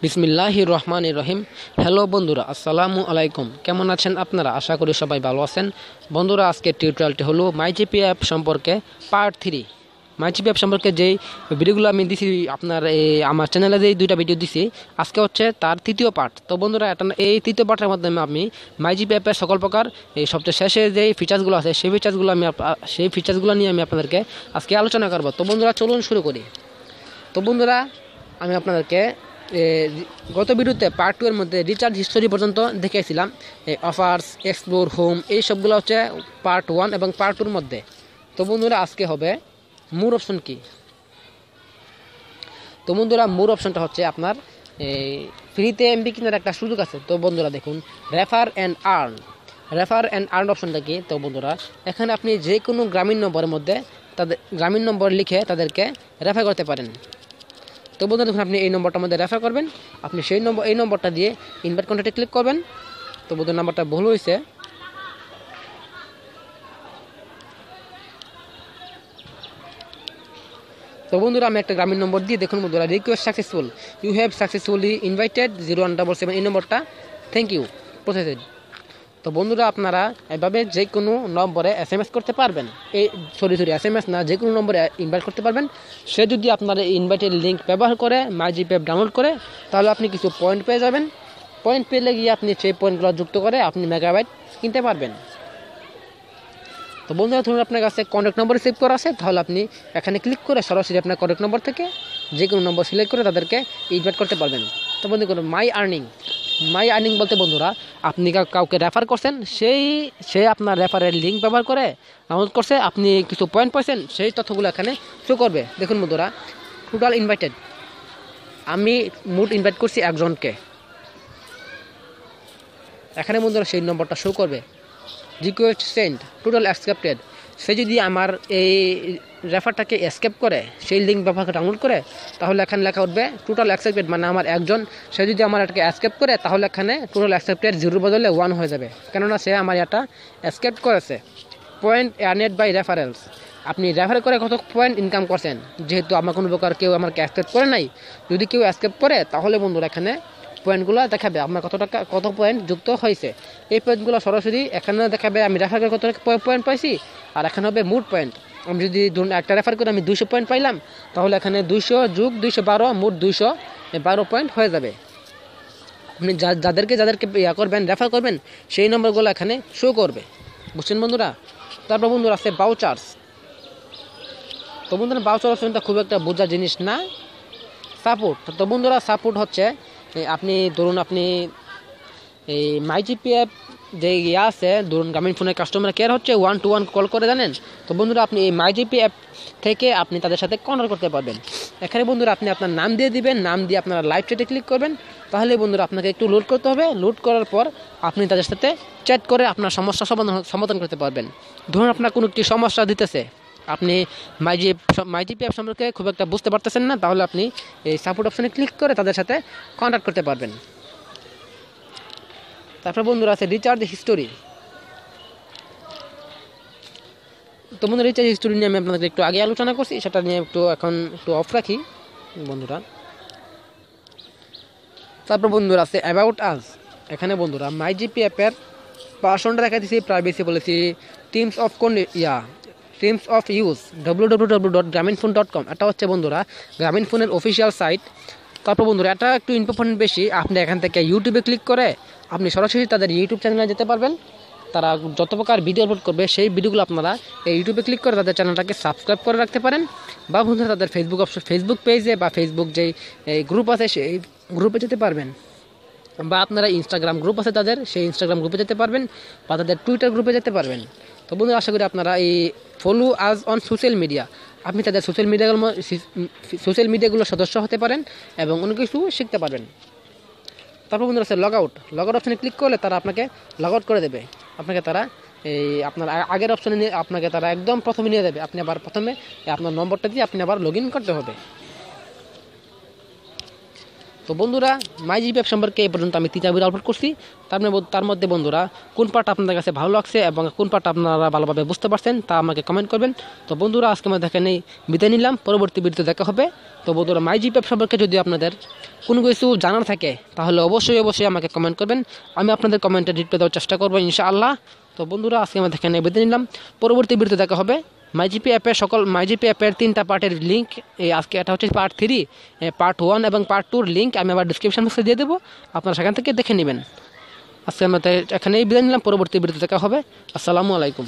বিসমিল্লাহির রহমানির রহিম। হ্যালো বন্ধুরা, আসসালামু আলাইকুম। কেমন আছেন আপনারা? আশা করি সবাই ভালো আছেন। বন্ধুরা, আজকের টিউটোরিয়ালটি হলো মাইজিপি অ্যাপ সম্পর্কে পার্ট 3। মাইজিপি অ্যাপ সম্পর্কে যেই ভিডিওগুলো আমি দিছি আপনার আমার চ্যানেলে যেই দুইটা ভিডিও দিছি, আজকে হচ্ছে তার তৃতীয় পার্ট। তো বন্ধুরা, এই তৃতীয় পার্টের মাধ্যমে আমি মাইজিপি অ্যাপের সকল প্রকার এই সবচেয়ে শেষে যেই ফিচার্সগুলো আছে সেই ফিচার্সগুলো নিয়ে আমি আপনাদেরকে আজকে আলোচনা করব। তো বন্ধুরা, চলুন শুরু করি। তো বন্ধুরা, আমি আপনাদেরকে গত ভিডিওতে পার্ট 2 এর মধ্যে রিচার্জ হিস্টোরি পর্যন্ত দেখিয়েছিলাম। অফার্স, এক্সপ্লোর, হোম, এই সবগুলো হচ্ছে পার্ট 1 এবং পার্ট 2 এর মধ্যে। তো বন্ধুরা, আজকে হবে মোর অপশন কি। তো বন্ধুরা, মোর অপশনটা হচ্ছে আপনার ফ্রিতে এমবি কেনার একটা সুযোগ আছে। তো বন্ধুরা দেখুন, রেফার অ্যান্ড আর্ন অপশনটা কি। তো বন্ধুরা, এখানে আপনি যে কোনো গ্রামীণ নম্বরের মধ্যে তাদের গ্রামীণ নম্বর লিখে তাদেরকে রেফার করতে পারেন। তো বন্ধুরা দেখুন, আপনি এই নম্বরটার মধ্যে রেফার করবেন, আপনি এই নম্বরটা দিয়ে ইনভাইট কন্ট্যাক্টে ক্লিক করবেন। তো বন্ধুরা, নাম্বারটা ভুল হয়েছে। তো বন্ধুরা, আমি একটা গ্রামীণ নম্বর দিয়ে দেখুন বন্ধুরা, request successful, you have successfully invited 0177, এই নম্বরটা থ্যাংক ইউ প্রসেসেড। তো বন্ধুরা, আপনারা এভাবে যে কোনো নম্বরে SMS করতে পারবেন। SMS না, যে কোনো নম্বরে ইনভাইট করতে পারবেন। সে যদি আপনার এই ইনভাইটের লিঙ্ক ব্যবহার করে MyGP অ্যাপ ডাউনলোড করে, তাহলে আপনি কিছু পয়েন্ট পেয়ে যাবেন। পয়েন্ট পেলে গিয়ে আপনি সেই পয়েন্টগুলো যুক্ত করে আপনি মেগাবাইট কিনতে পারবেন। তো বন্ধুরা, ধরুন আপনার কাছে কন্ট্যাক্ট নম্বর সেভ করা আছে, তাহলে আপনি এখানে ক্লিক করে সরাসরি আপনার কন্ট্যাক্ট নম্বর থেকে যে কোনো নম্বর সিলেক্ট করে তাদেরকে ইনভাইট করতে পারবেন। তো বন্ধু, মাই আর্নিং বলতে বন্ধুরা, আপনি কাউকে রেফার করছেন, সে আপনার রেফারের লিঙ্ক ব্যবহার করে ডাউনলোড করছে, আপনি কিছু পয়েন্ট পাইছেন, সেই তথ্যগুলো এখানে শো করবে। দেখুন বন্ধুরা, টোটাল ইনভাইটেড, আমি মোট ইনভাইট করছি একজনকে। এখানে বন্ধুরা সেই নম্বরটা শো করবে। Request send, total accepted. সে যদি আমার এই রেফারটাকে এসকেপ করে, সেই লিঙ্ক ব্যবহার করে ডাউনলোড করে, তাহলে এখানে লেখা উঠবে টোটাল অ্যাকসেপ্টেড, মানে আমার একজন। সে যদি আমার এটাকে এসকেপ করে, তাহলে এখানে টোটাল অ্যাকসেপ্টেড 0 বদলে 1 হয়ে যাবে, কেননা সে আমার এটা এসকেপ করেছে। পয়েন্ট আর্নেড বাই রেফারেলস, আপনি রেফার করে কত পয়েন্ট ইনকাম করছেন। যেহেতু আমার কোনো প্রকার কেউ আমাকে অ্যাকসেপ্ট করে নাই, যদি কেউ অ্যাকসেপ্ট করে, তাহলে বন্ধুরা এখানে পয়েন্টগুলো দেখাবে আপনার কত পয়েন্ট যুক্ত হয়েছে। এই পয়েন্টগুলো সরাসরি এখানে দেখাবে আমি রেফার করে কত পয়েন্ট পাইছি, আর এখানে হবে মোট পয়েন্ট। আমি যদি ধরুন একটা রেফার করে আমি 200 পয়েন্ট পাইলাম, তাহলে এখানে 200 যোগ 212, মোট 212 পয়েন্ট হয়ে যাবে। আপনি যাদেরকে করবেন, রেফার করবেন, সেই নম্বরগুলো এখানে শো করবে। বুঝছেন বন্ধুরা? তারপর বন্ধুরা আছে ভাউচার্স। তো বন্ধুরা, ভাউচার অপশনটা খুব একটা বোঝার জিনিস না। সাপোর্ট, তো বন্ধুরা সাপোর্ট হচ্ছে আপনি ধরুন আপনি এই MyGP অ্যাপ যে আছে, ধরুন গ্রামীণ ফোনের কাস্টমার কেয়ার হচ্ছে 1-to-1 কল করে, জানেন। তো বন্ধুরা, আপনি এই MyGP অ্যাপ থেকে আপনি তাদের সাথে কন্ট্যাক্ট করতে পারবেন। এখানে বন্ধুরা আপনি আপনার নাম দিয়ে দিবেন, নাম দিয়ে আপনারা লাইভ চ্যাটে ক্লিক করবেন। তাহলে বন্ধুরা আপনাকে একটু লোড করতে হবে। লোড করার পর আপনি তাদের সাথে চ্যাট করে আপনার সমস্যা সমাধান করতে পারবেন। ধরুন আপনার কোনো একটি সমস্যা দিতেছে, আপনি MyGP অ্যাপ সম্পর্কে খুব একটা বুঝতে পারতেছেন না, তাহলে আপনি এই সাপোর্ট অপশনে ক্লিক করে তাদের সাথে কন্ট্যাক্ট করতে পারবেন। তারপর বন্ধুরা আছে রিচার্জ হিস্টোরি। তো বন্ধুরা, রিচার্জ হিস্টোরি নিয়ে আমি আপনাদের একটু আগে আলোচনা করছি, সেটা নিয়ে এখন একটু অফ রাখি বন্ধুরা। তারপর বন্ধুরা আছে অ্যাবাউট আস। এখানে বন্ধুরা MyGP অ্যাপের ভার্সনটা দেখা দিচ্ছি, প্রাইভেসি বলেছি, টিমস অফ ইউজ www.graminphone.com। এটা হচ্ছে বন্ধুরা গ্রামীণ ফোনের অফিসিয়াল সাইট। তারপর বন্ধুরা, এটা একটু ইম্পর্টেন্ট বেশি, আপনি এখান থেকে ইউটিউবে ক্লিক করে আপনি সরাসরি তাদের ইউটিউব চ্যানেলে যেতে পারবেন। তারা যত প্রকার ভিডিও আপলোড করবে, সেই ভিডিওগুলো আপনারা এই ইউটিউবে ক্লিক করে তাদের চ্যানেলটাকে সাবস্ক্রাইব করে রাখতে পারেন। বা বন্ধুরা, তাদের ফেসবুক পেজে বা ফেসবুক যেই গ্রুপ আছে সেই গ্রুপে যেতে পারবেন। বা আপনারা ইনস্টাগ্রাম গ্রুপ আছে তাদের, সেই ইনস্টাগ্রাম গ্রুপে যেতে পারবেন, বা তাদের টুইটার গ্রুপে যেতে পারবেন। তো বন্ধুরা, আশা করি আপনারা এই ফলো আজ অন সোশ্যাল মিডিয়া, আপনি তাদের সোশ্যাল মিডিয়াগুলোর সদস্য হতে পারেন এবং অনেক কিছু শিখতে পারবেন। তারপর বন্ধুরা আছে লগ আউট অপশানে ক্লিক করলে তারা আপনাকে লগ আউট করে দেবে। আপনাকে তারা আপনার আগের অপশানে নিয়ে আপনাকে তারা একদম প্রথমে নিয়ে যাবে। আপনি আবার প্রথমে আপনার নম্বরটা দিয়ে আপনি আবার লগ ইন করতে হবে। তো বন্ধুরা MyGP অ্যাপ সম্পর্কে এই পর্যন্ত আমি 3টা ভিডিও আপলোড করছি। তার মধ্যে বন্ধুরা কোন পার্ট আপনাদের কাছে ভালো লাগছে এবং কোন পার্ট আপনারা ভালোভাবে বুঝতে পারছেন তা আমাকে কমেন্ট করবেন। তো বন্ধুরা আজকে আমরা এখানেই বিদায় নিলাম, পরবর্তী ভিডিওতে দেখা হবে। তো বন্ধুরা MyGP অ্যাপ সম্পর্কে যদি আপনাদের কোনো কিছু জানার থাকে তাহলে অবশ্যই আমাকে কমেন্ট করবেন, আমি আপনাদের কমেন্টে রিপ্লাই দেওয়ার চেষ্টা করবো ইনশাআল্লাহ। তো বন্ধুরা আজকে আমরা এখানে বিদায় নিলাম, পরবর্তী ভিডিওতে দেখা হবে। MyGP অ্যাপের 3টা পার্টের লিঙ্ক আজকে এটা হচ্ছে পার্ট 3, পার্ট 1 এবং পার্ট 2 লিঙ্ক আমি আবার ডিসক্রিপশন বক্সে দিয়ে দেবো, আপনারা সেখান থেকে দেখে নেবেন। আজকে আমরা এখানেই বিদায় নিলাম, পরবর্তী ভিডিওতে দেখা হবে। আসসালামু আলাইকুম।